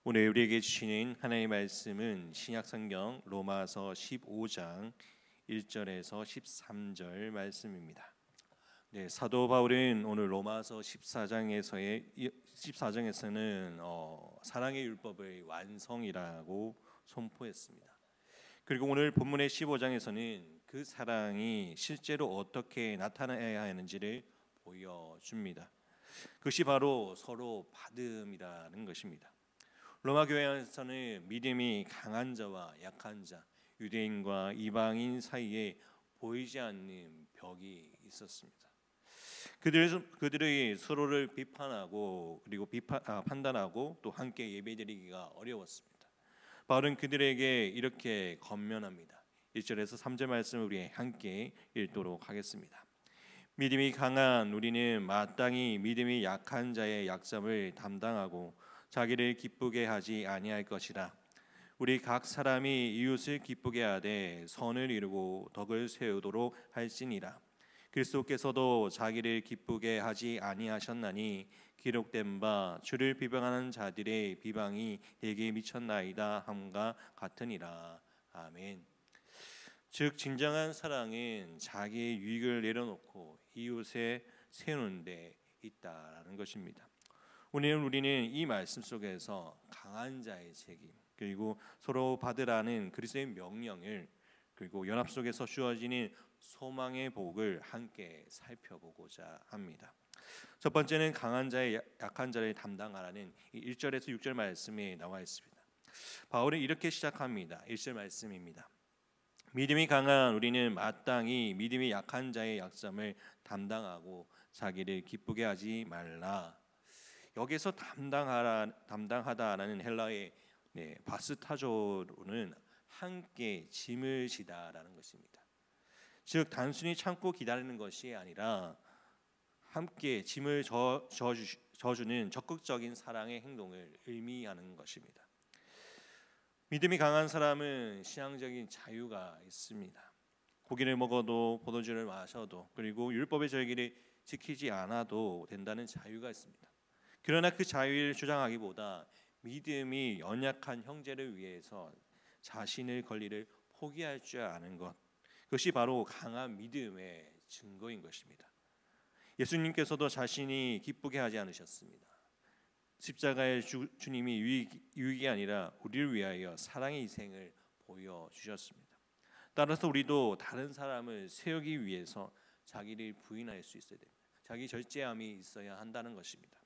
오늘 우리에게 주시는 하나님의 말씀은 신약성경 로마서 15장 1절에서 13절 말씀입니다. 사도 바울은 오늘 로마서 14장에서는 사랑의 율법의 완성이라고 선포했습니다. 그리고 오늘 본문의 15장에서는 그 사랑이 실제로 어떻게 나타나야 하는지를 보여줍니다. 그것이 바로 서로 받음이라는 것입니다. 로마 교회에서는 믿음이 강한 자와 약한 자, 유대인과 이방인 사이에 보이지 않는 벽이 있었습니다. 그들이 서로를 비판하고 그리고 판단하고 또 함께 예배드리기가 어려웠습니다. 바울은 그들에게 이렇게 권면합니다. 1절에서 3절 말씀을 우리 함께 읽도록 하겠습니다. 믿음이 강한 우리는 마땅히 믿음이 약한 자의 약점을 담당하고 자기를 기쁘게 하지 아니할 것이라. 우리 각 사람이 이웃을 기쁘게 하되 선을 이루고 덕을 세우도록 할지니라. 그리스도께서도 자기를 기쁘게 하지 아니하셨나니 기록된 바 주를 비방하는 자들의 비방이 내게 미쳤나이다 함과 같으니라. 아멘. 즉 진정한 사랑은 자기의 유익을 내려놓고 이웃에 세우는 데 있다라는 것입니다. 오늘 우리는 이 말씀 속에서 강한 자의 책임 그리고 서로 받으라는 그리스도의 명령을 그리고 연합 속에서 주어지는 소망의 복을 함께 살펴보고자 합니다. 첫 번째는 강한 자의 약한 자를 담당하라는 1절에서 6절 말씀에 나와 있습니다. 바울은 이렇게 시작합니다. 1절 말씀입니다. 믿음이 강한 우리는 마땅히 믿음이 약한 자의 약점을 담당하고 자기를 기쁘게 하지 말라. 여기서 담당하다라는 헬라의 바스타조로는 함께 짐을 지다라는 것입니다. 즉 단순히 참고 기다리는 것이 아니라 함께 짐을 져주는 적극적인 사랑의 행동을 의미하는 것입니다. 믿음이 강한 사람은 신앙적인 자유가 있습니다. 고기를 먹어도 포도주를 마셔도 그리고 율법의 절기를 지키지 않아도 된다는 자유가 있습니다. 그러나 그 자유를 주장하기보다 믿음이 연약한 형제를 위해서 자신의 권리를 포기할 줄 아는 것, 그것이 바로 강한 믿음의 증거인 것입니다. 예수님께서도 자신이 기쁘게 하지 않으셨습니다. 십자가의 주님이 유익이 아니라 우리를 위하여 사랑의 희생을 보여주셨습니다. 따라서 우리도 다른 사람을 세우기 위해서 자기를 부인할 수 있어야 됩니다. 자기 절제함이 있어야 한다는 것입니다.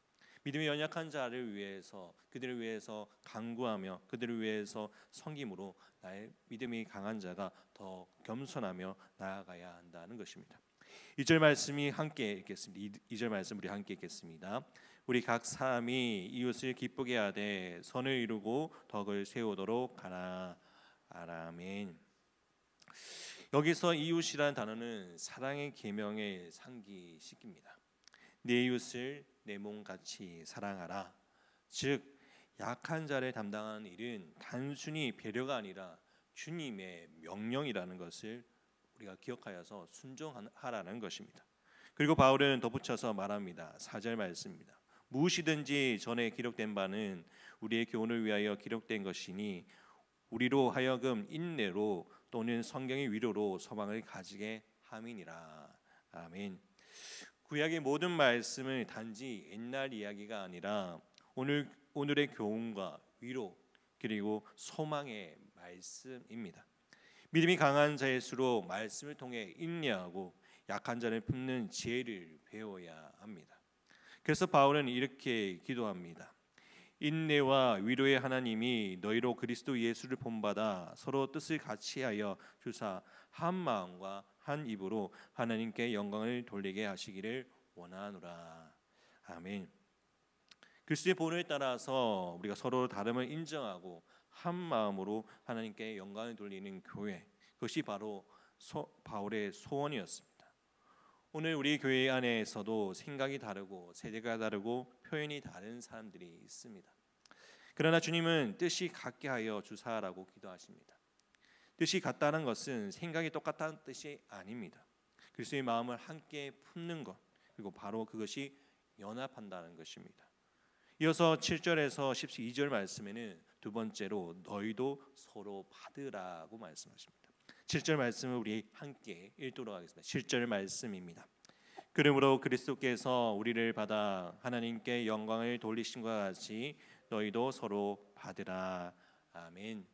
믿음이 연약한 자를 위해서 그들을 위해서 간구하며 그들을 위해서 섬김으로 나의 믿음이 강한 자가 더 겸손하며 나아가야 한다는 것입니다. 2절 말씀이 함께 읽겠습니다. 2절 말씀 우리 함께 읽겠습니다. 우리 각 사람이 이웃을 기쁘게 하되 선을 이루고 덕을 세우도록 하라. 아멘. 여기서 이웃이라는 단어는 사랑의 계명에 상기시킵니다. 내 이웃을 내 몸같이 사랑하라. 즉 약한 자를 담당하는 일은 단순히 배려가 아니라 주님의 명령이라는 것을 우리가 기억하여서 순종하라는 것입니다. 그리고 바울은 덧붙여서 말합니다. 4절 말씀입니다. 무엇이든지 전에 기록된 바는 우리의 교훈을 위하여 기록된 것이니 우리로 하여금 인내로 또는 성경의 위로로 소망을 가지게 함이니라. 아멘. 구약의 모든 말씀은 단지 옛날 이야기가 아니라 오늘의 교훈과 위로 그리고 소망의 말씀입니다. 믿음이 강한 자일수록 말씀을 통해 인내하고 약한 자를 품는 지혜를 배워야 합니다. 그래서 바울은 이렇게 기도합니다. 인내와 위로의 하나님이 너희로 그리스도 예수를 본받아 서로 뜻을 같이하여 주사 한 마음과 한 입으로 하나님께 영광을 돌리게 하시기를 원하노라. 아멘. 그리스도의 본을 따라서 우리가 서로 다름을 인정하고 한 마음으로 하나님께 영광을 돌리는 교회, 그것이 바로 바울의 소원이었습니다. 오늘 우리 교회 안에서도 생각이 다르고 세대가 다르고 표현이 다른 사람들이 있습니다. 그러나 주님은 뜻이 같게 하여 주사라고 기도하십니다. 뜻이 같다는 것은 생각이 똑같다는 뜻이 아닙니다. 그리스도의 마음을 함께 품는 것, 그리고 바로 그것이 연합한다는 것입니다. 이어서 7절에서 12절 말씀에는 두 번째로 너희도 서로 받으라고 말씀하십니다. 7절 말씀을 우리 함께 읽도록 하겠습니다. 7절 말씀입니다. 그러므로 그리스도께서 우리를 받아 하나님께 영광을 돌리심과 같이 너희도 서로 받으라. 아멘.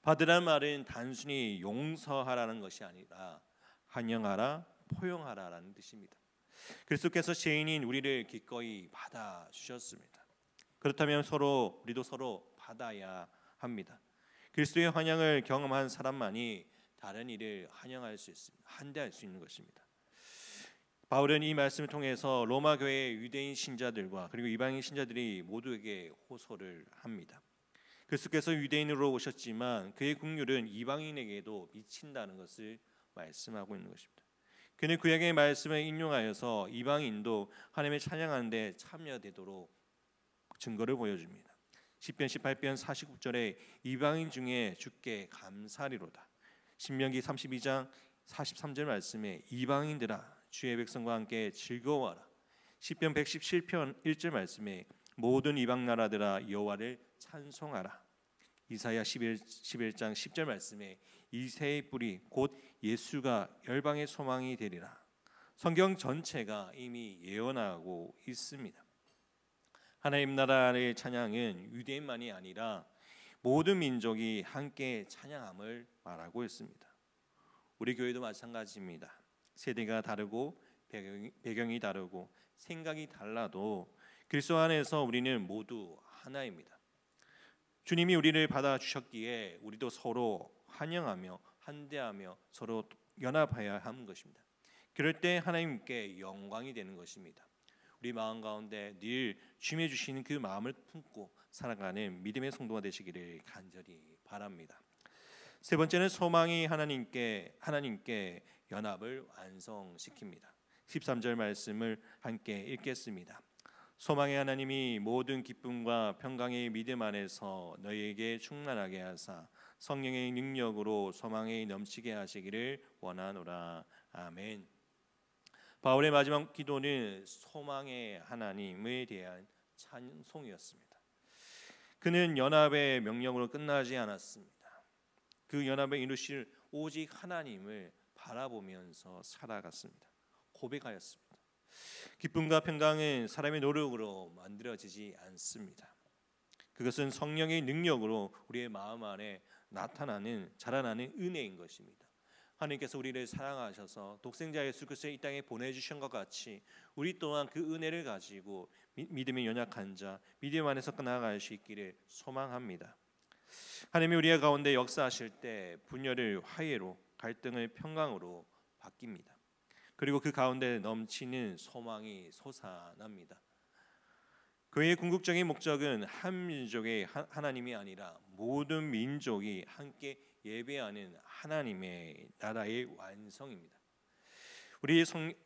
받으라는 말은 단순히 용서하라는 것이 아니라 환영하라, 포용하라라는 뜻입니다. 그리스도께서 죄인인 우리를 기꺼이 받아 주셨습니다. 그렇다면 우리도 서로 받아야 합니다. 그리스도의 환영을 경험한 사람만이 다른 이를 환영할 수 있습니다. 한대할 수 있는 것입니다. 바울은 이 말씀을 통해서 로마 교회의 유대인 신자들과 그리고 이방인 신자들이 모두에게 호소를 합니다. 그리스도께서 유대인으로 오셨지만 그의 국률은 이방인에게도 미친다는 것을 말씀하고 있는 것입니다. 그는 구약의 말씀을 인용하여서 이방인도 하나님을 찬양하는 데 참여되도록 증거를 보여줍니다. 시편 18편 49절에 이방인 중에 주께 감사리로다. 신명기 32장 43절 말씀에 이방인들아 주의 백성과 함께 즐거워하라. 시편 117편 1절 말씀에 모든 이방 나라들아 여호와를 찬송하라. 이사야 11장 10절 말씀에 이새의 뿌리 곧 예수가 열방의 소망이 되리라. 성경 전체가 이미 예언하고 있습니다. 하나님 나라의 찬양은 유대인만이 아니라 모든 민족이 함께 찬양함을 말하고 있습니다. 우리 교회도 마찬가지입니다. 세대가 다르고 배경이 다르고 생각이 달라도 그리스도 안에서 우리는 모두 하나입니다. 주님이 우리를 받아주셨기에 우리도 서로 환영하며 한대하며 서로 연합해야 하는 것입니다. 그럴 때 하나님께 영광이 되는 것입니다. 우리 마음 가운데 늘 주님이 주시는 그 마음을 품고 살아가는 믿음의 성도가 되시기를 간절히 바랍니다. 세 번째는 소망이 하나님께 연합을 완성시킵니다. 13절 말씀을 함께 읽겠습니다. 소망의 하나님이 모든 기쁨과 평강의 믿음 안에서 너희에게 충만하게 하사 성령의 능력으로 소망에 넘치게 하시기를 원하노라. 아멘. 바울의 마지막 기도는 소망의 하나님에 대한 찬송이었습니다. 그는 연합의 명령으로 끝나지 않았습니다. 그 연합을 이루실 오직 하나님을 바라보면서 살아갔습니다. 고백하였습니다. 기쁨과 평강은 사람의 노력으로 만들어지지 않습니다. 그것은 성령의 능력으로 우리의 마음 안에 자라나는 은혜인 것입니다. 하나님께서 우리를 사랑하셔서 독생자 예수 그리스도를 이 땅에 보내주신 것 같이 우리 또한 그 은혜를 가지고 믿음이 연약한 자, 믿음 안에서 나아갈 수 있기를 소망합니다. 하나님이 우리 가운데 역사하실 때 분열을 화해로, 갈등을 평강으로 바뀝니다. 그리고 그 가운데 넘치는 소망이 솟아납니다. 교회의 궁극적인 목적은 한 민족의 하나님이 아니라 모든 민족이 함께 예배하는 하나님의 나라의 완성입니다.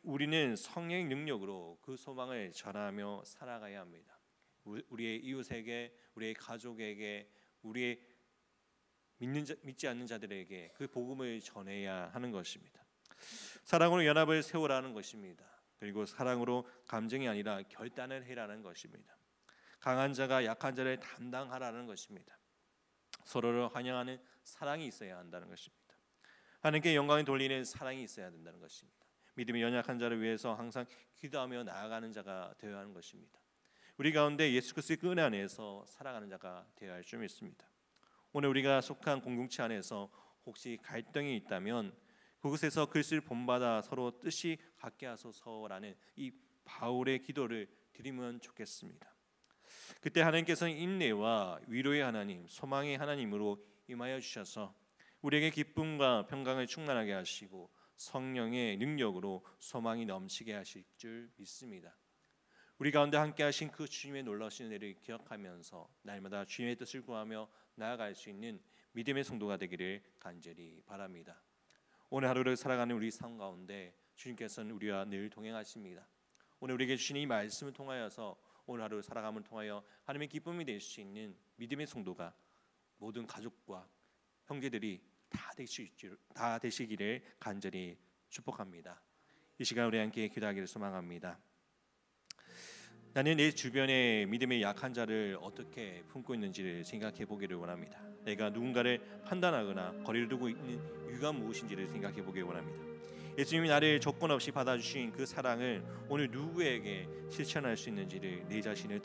우리는 성령의 능력으로 그 소망을 전하며 살아가야 합니다. 우리의 이웃에게, 우리의 가족에게, 우리의 믿지 않는 자들에게 그 복음을 전해야 하는 것입니다. 사랑으로 연합을 세우라는 것입니다. 그리고 사랑으로 감정이 아니라 결단을 해라는 것입니다. 강한 자가 약한 자를 담당하라는 것입니다. 서로를 환영하는 사랑이 있어야 한다는 것입니다. 하나님께 영광을 돌리는 사랑이 있어야 된다는 것입니다. 믿음이 연약한 자를 위해서 항상 기도하며 나아가는 자가 되어야 하는 것입니다. 우리 가운데 예수 그리스도의 그 은혜 안에서 살아가는 자가 되어야 할 줄 믿습니다. 오늘 우리가 속한 공동체 안에서 혹시 갈등이 있다면 그곳에서 그리스도를 본받아 서로 뜻이 같게 하소서라는 이 바울의 기도를 드리면 좋겠습니다. 그때 하나님께서는 인내와 위로의 하나님, 소망의 하나님으로 임하여 주셔서 우리에게 기쁨과 평강을 충만하게 하시고 성령의 능력으로 소망이 넘치게 하실 줄 믿습니다. 우리 가운데 함께 하신 그 주님의 놀라우신 은혜를 기억하면서 날마다 주님의 뜻을 구하며 나아갈 수 있는 믿음의 성도가 되기를 간절히 바랍니다. 오늘 하루를 살아가는 우리 삶 가운데 주님께서는 우리와 늘 동행하십니다. 오늘 우리에게 주신 이 말씀을 통하여서 오늘 하루 살아감을 통하여 하나님의 기쁨이 될 수 있는 믿음의 성도가 모든 가족과 형제들이 다 되시기를 간절히 축복합니다. 이 시간 우리 함께 기도하기를 소망합니다. 나는 내 주변에 믿음의 약한 자를 어떻게 품고 있는지를 생각해 보기를 원합니다. 내가 누군가를 판단하거나 거리를 두고 있는 이유가 무엇인지를 생각해 보기를 원합니다. 예수님이 나를 조건 없이 받아주신 그 사랑을 오늘 누구에게 실천할 수 있는지를 내 자신을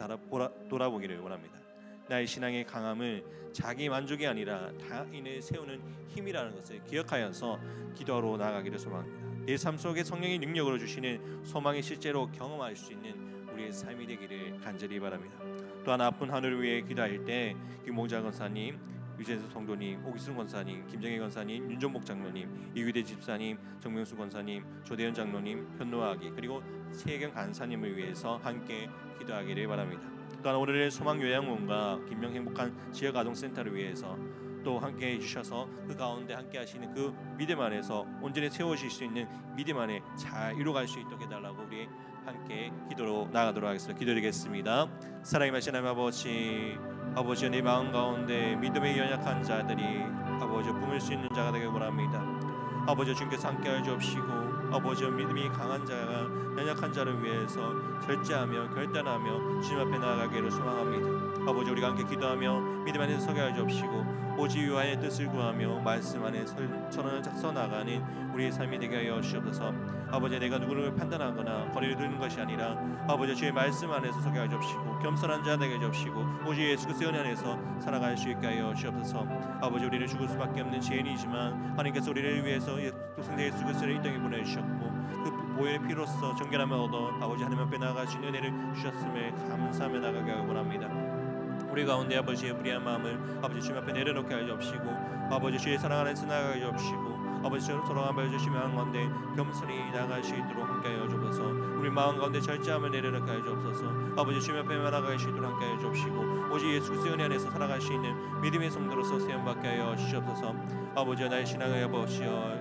돌아보기를 원합니다. 나의 신앙의 강함을 자기 만족이 아니라 타인을 세우는 힘이라는 것을 기억하여서 기도하러 나아가기를 소망합니다. 내 삶 속에 성령의 능력으로 주시는 소망이 실제로 경험할 수 있는 우리의 삶이 되기를 간절히 바랍니다. 또한 아픈 하늘을 위해 기도할 때 김봉자 권사님, 유재수 성도님, 오기순 권사님, 김정혜 권사님, 윤종복 장로님, 이휘대 집사님, 정명수 권사님, 조대현 장로님, 현노아기 그리고 최경 간사님을 위해서 함께 기도하기를 바랍니다. 또한 오늘의 소망요양원과 김명 행복한 지역아동센터를 위해서 또 함께 해주셔서 그 가운데 함께 하시는 그 믿음 안에서 온전히 세워질 수 있는 믿음 안에 잘 이루어갈 수 있도록 해달라고 우리 함께 기도로 나가도록 하겠습니다. 기도드리겠습니다. 사랑의 말씀 아버지, 아버지 내 마음 가운데 믿음의 연약한 자들이 아버지 품을 수 있는 자가 되길 원합니다. 아버지 주님께서 함께하여 주옵시고 아버지 믿음이 강한 자가 연약한 자를 위해서 절제하며 결단하며 주님 앞에 나아가기를 소망합니다. 아버지 우리가 함께 기도하며 믿음 안에서 서게 하여 주옵시고 오직 유한의 뜻을 구하며 말씀 안에 선언을 작서 나가는 우리의 삶이 되게 하여 주옵소서. 아버지 내가 누구를 판단하거나 거리를 두는 것이 아니라 아버지 주의 말씀 안에서 서게 하여 주옵시고 겸손한 자 되게 하여 주옵시고 오직 예수 그리스도의 은혜 안에서 살아갈 수 있게 하여 주옵소서. 아버지 우리를 죽을 수밖에 없는 죄인이지만 하나님께서 우리를 위해서 독생자 예수 그리스도를 이 땅에 보내주셨고 그 보혈의 피로써 정결함을 얻어 아버지 하나님 앞에 나아갈 수 있는 은혜를 주셨음을 감사하며 나가게 하기 원합니다. 우리 가운데 아버지의 무리한 마음을 아버지 주님 앞에 내려놓게 하여 주옵시고 아버지 주의 사랑 안에서 나아가게 하여 주옵시고 아버지 서로 한번 주시면 가운데 겸손히 나아갈 수 있도록 함께 하여 주옵소서. 우리 마음 가운데 절제함을 내려놓게 하여 주옵소서. 아버지 주님 앞에 나아갈 수 있도록 함께 하여 주옵시고 오직 예수 그리스도의 은혜 안에서 살아갈 수 있는 믿음의 성도로서 세움받게 하여 주시옵소서. 아버지 나의 신앙을 아버지여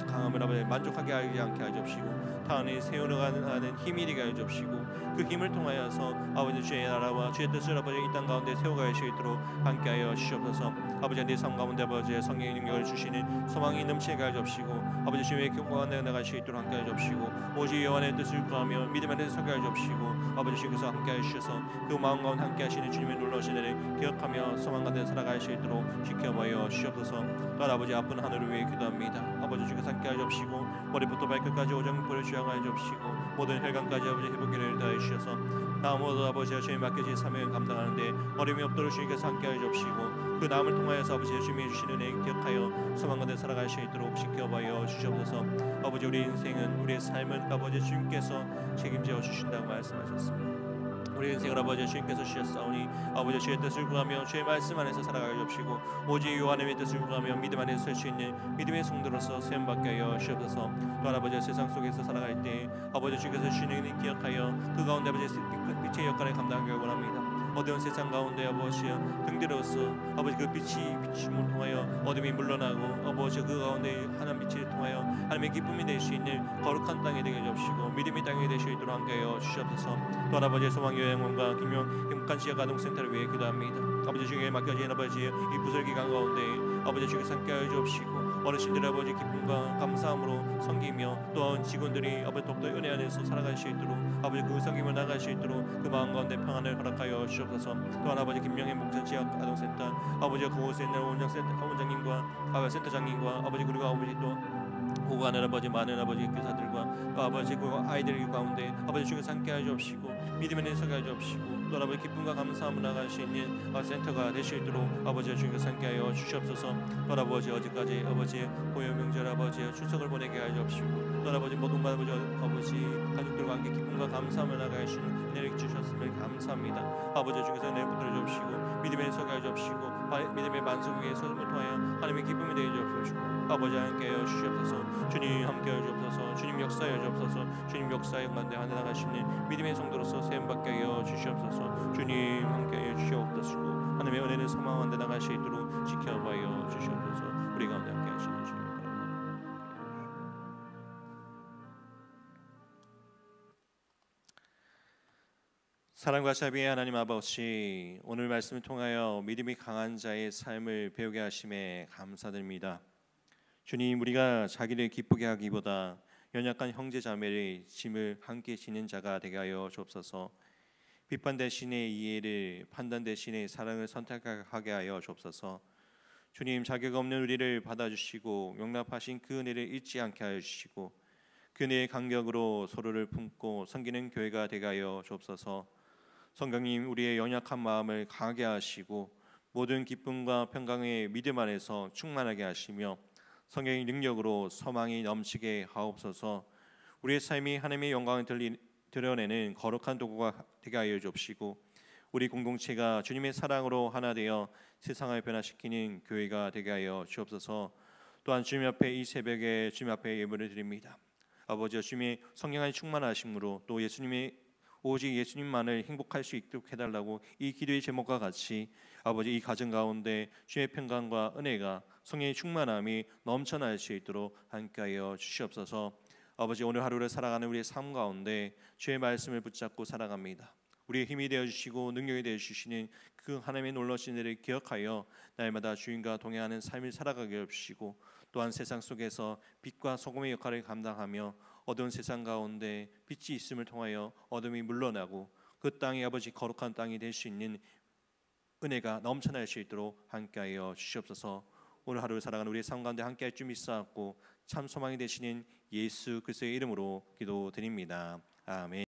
강함을 아버지 만족하게 하지 않게 하여 주옵시고 타인을 세우려가는 힘이 되게 하여 주옵시고 그 힘을 통하여서 아버지 주의 나라와 주의 뜻을 아버지 이 땅 가운데 세워갈 수 있도록 함께하여 주시옵소서. 아버지 내 삶 가운데 아버지의 성령의 능력을 주시는 소망이 넘치게 하여 주옵시고 아버지 주의 경고하여 나갈 수 있도록 함께하여 주옵시고 오직 여호와의 뜻을 구하며 믿음 안에서 서게 하여 주옵시고 아버지 주께서 함께하여 주셔서 그 마음 가운데 함께하시는 주님의 놀라우신 은혜를 기억하며 소망 가운데 살아갈 수 있도록 지켜봐여 주시옵소서. 또한 아버지 아픈 하늘을 위해 기도합니다. 아버지 주께서 함께하여 주옵시고 머리부터 발끝까지 오정불을 주양하여 주옵시고 모든 혈관까지 아버지 회복기를 다해 주셔서 다음으로도 아버지의 주님 맡겨진 사명을 감당하는데 어려움이 없도록 주님께서 함께하여 주옵시고 그 나음을 통하여서 아버지 주님이 주시는 은혜 기억하여 소망 가운데 살아갈 수 있도록 지켜봐여 주시옵소서. 아버지 우리 인생은 우리의 삶은 아버지 주님께서 책임져 주신다고 말씀하셨습니다. 우리 인생을 아버지 주님께서 주셨사오니 아버지 주의 뜻을 구하며 주의 말씀 안에서 살아가게 주시고 오직 요한의 뜻을 구하며 믿음 안에서 설 수 있는 믿음의 성도로서 세움받게 하여 주옵소서. 또한 아버지 세상 속에서 살아갈 때 아버지 주께서 주시는 은혜 기억하여 그 가운데 아버지 빛의 역할을 감당하기 원합니다. 어두운 세상 가운데 아버지여 등대로서 아버지 그 빛을 통하여 어둠이 물러나고 아버지 그 가운데 하나님 빛을 통하여 하나님의 기쁨이 될 수 있는 거룩한 땅이 되게 해주시고 믿음의 땅이 될 수 있도록 함께하여 주시옵소서. 또한 아버지의 소망 요양원과 김용 행복한 지역 아동센터를 위해 기도합니다. 아버지 주께 맡겨진 아버지의 이 부설 기간 가운데 아버지 주께서 함께하여 주옵시고 어르신들 아버지 기쁨과 감사함으로 섬기며 또한 직원들이 아버지 더욱더 은혜 안에서 살아갈 수 있도록 아버지 그 섬김을 나갈 수 있도록 그 마음 가운데 평안을 허락하여 주옵소서. 또한 아버지 김명희 목전 지역 아동센터 아버지 그곳에 있는 원장님과 아버지 센터장님과 아버지 그리고 아버지 또 오가는 아버지 많은 아버지 교사들과 또 아버지 그 아이들 가운데 아버지 주께서 함께하여 주옵시고 믿음에 서게 하여 주옵시고 또 아버지 기쁨과 감사함을 나갈 수 있는 센터가 될 수 있도록 아버지 주께서 함께하여 주시옵소서. 또 아버지 어제까지 아버지 고요 명절 아버지 추석을 보내게 하여 주옵시고 또 아버지 모든 아버지 가족들과 함께 기쁨과 감사함을 나갈 수 있는 은혜를 주셨음을 감사합니다. 아버지 주께서 은혜를 붙들어 주옵시고 믿음에 서게 하여 주옵시고 믿음의 만성 위에 서을 통하여 하나님의 기쁨이 되어 주옵시고 아버지 함께하여 주시옵소서. 주님 함께하여 주옵소서. 주님 역사하여 주옵소서. 주님 역사에 가운데 하나 나가시는 믿음의 성도로서 세움받게 하여 주시옵소서. 주님 함께하여 주시옵소서. 하나님의 은혜는 소망하는데 나갈 수 있도록 지켜봐여 주시옵소서. 우리 가운데 함께하시는 주님 사랑과 자비의 하나님 아버지, 오늘 말씀을 통하여 믿음이 강한 자의 삶을 배우게 하심에 감사드립니다. 주님, 우리가 자기를 기쁘게 하기보다 연약한 형제 자매의 짐을 함께 지는 자가 되게 하여 주옵소서. 비판 대신에 이해를, 판단 대신에 사랑을 선택하게 하여 주옵소서. 주님, 자격 없는 우리를 받아주시고 용납하신 그 은혜를 잊지 않게 하여 주시고 그 은혜의 간격으로 서로를 품고 섬기는 교회가 되게 하여 주옵소서. 성령님, 우리의 연약한 마음을 강하게 하시고 모든 기쁨과 평강의 믿음 안에서 충만하게 하시며 성령의 능력으로 소망이 넘치게 하옵소서. 우리의 삶이 하나님의 영광을 드러내는 거룩한 도구가 되게 하여 주옵시고 우리 공동체가 주님의 사랑으로 하나 되어 세상을 변화시키는 교회가 되게 하여 주옵소서. 또한 주님 앞에 이 새벽에 주님 앞에 예물을 드립니다. 아버지, 주님의 성령의 충만하심으로 또 오직 예수님만을 행복할 수 있도록 해달라고 이 기도의 제목과 같이 아버지, 이 가정 가운데 주의 평강과 은혜가 성령의 충만함이 넘쳐날 수 있도록 함께하여 주시옵소서. 아버지, 오늘 하루를 살아가는 우리의 삶 가운데 주의 말씀을 붙잡고 살아갑니다. 우리의 힘이 되어주시고 능력이 되어주시는 그 하나님의 놀라우신 일을 기억하여 날마다 주님과 동행하는 삶을 살아가게 해주시고 또한 세상 속에서 빛과 소금의 역할을 감당하며 어두운 세상 가운데 빛이 있음을 통하여 어둠이 물러나고 그 땅이 아버지 거룩한 땅이 될 수 있는 은혜가 넘쳐날 수 있도록 함께하여 주시옵소서. 오늘 하루를 살아가는 우리의 삶 가운데 함께할 줄 믿사옵고 참 소망이 되시는 예수 그리스도의 이름으로 기도드립니다. 아멘.